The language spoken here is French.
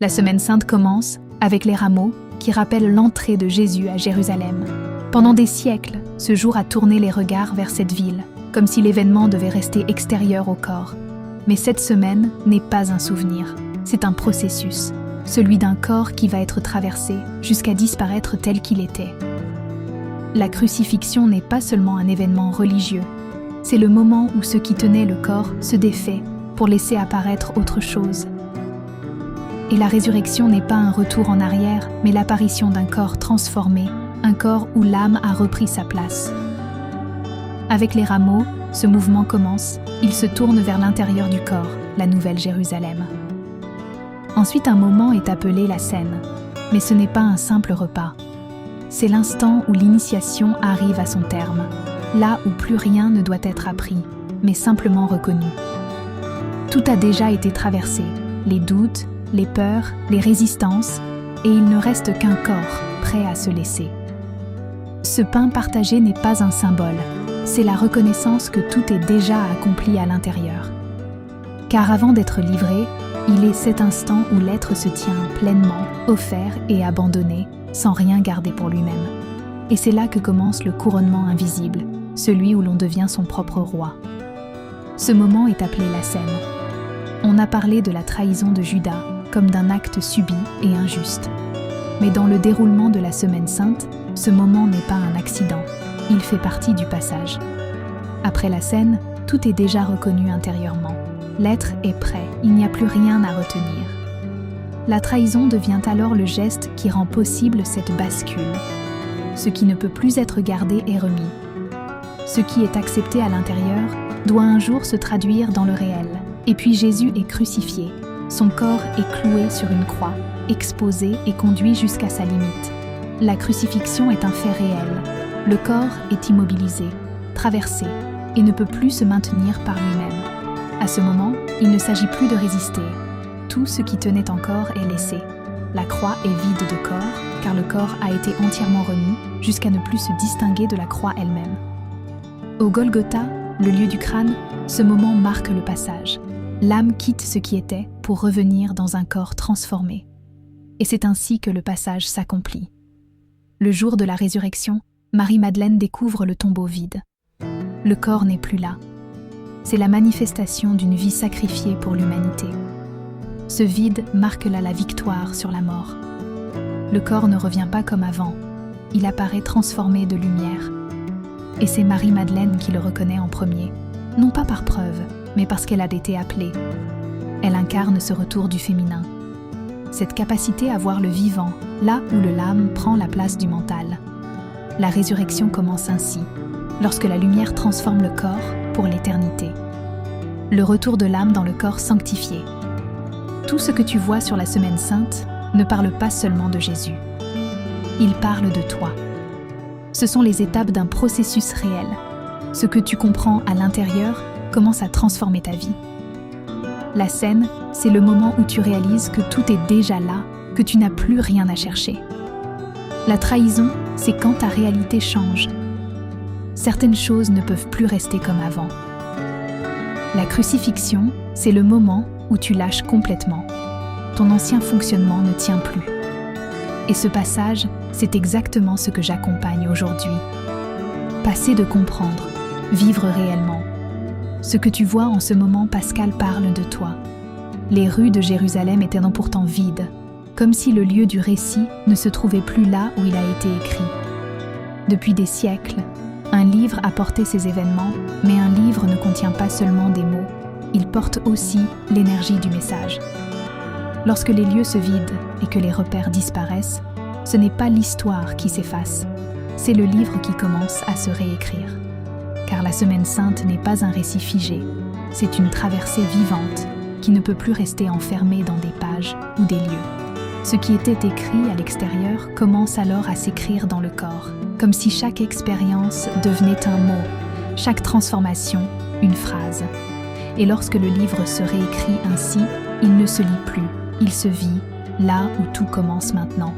La Semaine Sainte commence avec les rameaux qui rappellent l'entrée de Jésus à Jérusalem. Pendant des siècles, ce jour a tourné les regards vers cette ville, comme si l'événement devait rester extérieur au corps. Mais cette semaine n'est pas un souvenir, c'est un processus, celui d'un corps qui va être traversé jusqu'à disparaître tel qu'il était. La crucifixion n'est pas seulement un événement religieux, c'est le moment où ce qui tenait le corps se défait pour laisser apparaître autre chose. Et la résurrection n'est pas un retour en arrière, mais l'apparition d'un corps transformé, un corps où l'âme a repris sa place. Avec les rameaux, ce mouvement commence, il se tourne vers l'intérieur du corps, la Nouvelle Jérusalem. Ensuite, un moment est appelé la scène, mais ce n'est pas un simple repas. C'est l'instant où l'initiation arrive à son terme, là où plus rien ne doit être appris, mais simplement reconnu. Tout a déjà été traversé, les doutes, les peurs, les résistances, et il ne reste qu'un corps prêt à se laisser. Ce pain partagé n'est pas un symbole, c'est la reconnaissance que tout est déjà accompli à l'intérieur. Car avant d'être livré, il est cet instant où l'être se tient pleinement, offert et abandonné, sans rien garder pour lui-même. Et c'est là que commence le couronnement invisible, celui où l'on devient son propre roi. Ce moment est appelé la scène. On a parlé de la trahison de Judas comme d'un acte subi et injuste. Mais dans le déroulement de la Semaine Sainte, ce moment n'est pas un accident, il fait partie du passage. Après la scène, tout est déjà reconnu intérieurement. L'être est prêt, il n'y a plus rien à retenir. La trahison devient alors le geste qui rend possible cette bascule. Ce qui ne peut plus être gardé est remis. Ce qui est accepté à l'intérieur doit un jour se traduire dans le réel. Et puis Jésus est crucifié. Son corps est cloué sur une croix, exposé et conduit jusqu'à sa limite. La crucifixion est un fait réel. Le corps est immobilisé, traversé, et ne peut plus se maintenir par lui-même. À ce moment, il ne s'agit plus de résister. Tout ce qui tenait encore est laissé. La croix est vide de corps, car le corps a été entièrement remis, jusqu'à ne plus se distinguer de la croix elle-même. Au Golgotha, le lieu du crâne, ce moment marque le passage. L'âme quitte ce qui était pour revenir dans un corps transformé. Et c'est ainsi que le passage s'accomplit. Le jour de la résurrection, Marie-Madeleine découvre le tombeau vide. Le corps n'est plus là. C'est la manifestation d'une vie sacrifiée pour l'humanité. Ce vide marque là la victoire sur la mort. Le corps ne revient pas comme avant. Il apparaît transformé de lumière. Et c'est Marie-Madeleine qui le reconnaît en premier, non pas par preuve, mais parce qu'elle a été appelée. Elle incarne ce retour du féminin. Cette capacité à voir le vivant, là où l'âme prend la place du mental. La résurrection commence ainsi, lorsque la lumière transforme le corps pour l'éternité. Le retour de l'âme dans le corps sanctifié. Tout ce que tu vois sur la Semaine Sainte ne parle pas seulement de Jésus. Il parle de toi. Ce sont les étapes d'un processus réel. Ce que tu comprends à l'intérieur commence à transformer ta vie. La scène, c'est le moment où tu réalises que tout est déjà là, que tu n'as plus rien à chercher. La trahison, c'est quand ta réalité change. Certaines choses ne peuvent plus rester comme avant. La crucifixion, c'est le moment où tu lâches complètement. Ton ancien fonctionnement ne tient plus. Et ce passage, c'est exactement ce que j'accompagne aujourd'hui. Passer de comprendre, vivre réellement. Ce que tu vois en ce moment, Pascal parle de toi. Les rues de Jérusalem étaient pourtant vides, comme si le lieu du récit ne se trouvait plus là où il a été écrit. Depuis des siècles, un livre a porté ces événements, mais un livre ne contient pas seulement des mots, il porte aussi l'énergie du message. Lorsque les lieux se vident et que les repères disparaissent, ce n'est pas l'histoire qui s'efface, c'est le livre qui commence à se réécrire. Car la Semaine Sainte n'est pas un récit figé, c'est une traversée vivante qui ne peut plus rester enfermée dans des pages ou des lieux. Ce qui était écrit à l'extérieur commence alors à s'écrire dans le corps, comme si chaque expérience devenait un mot, chaque transformation, une phrase. Et lorsque le livre se réécrit ainsi, il ne se lit plus, il se vit là où tout commence maintenant.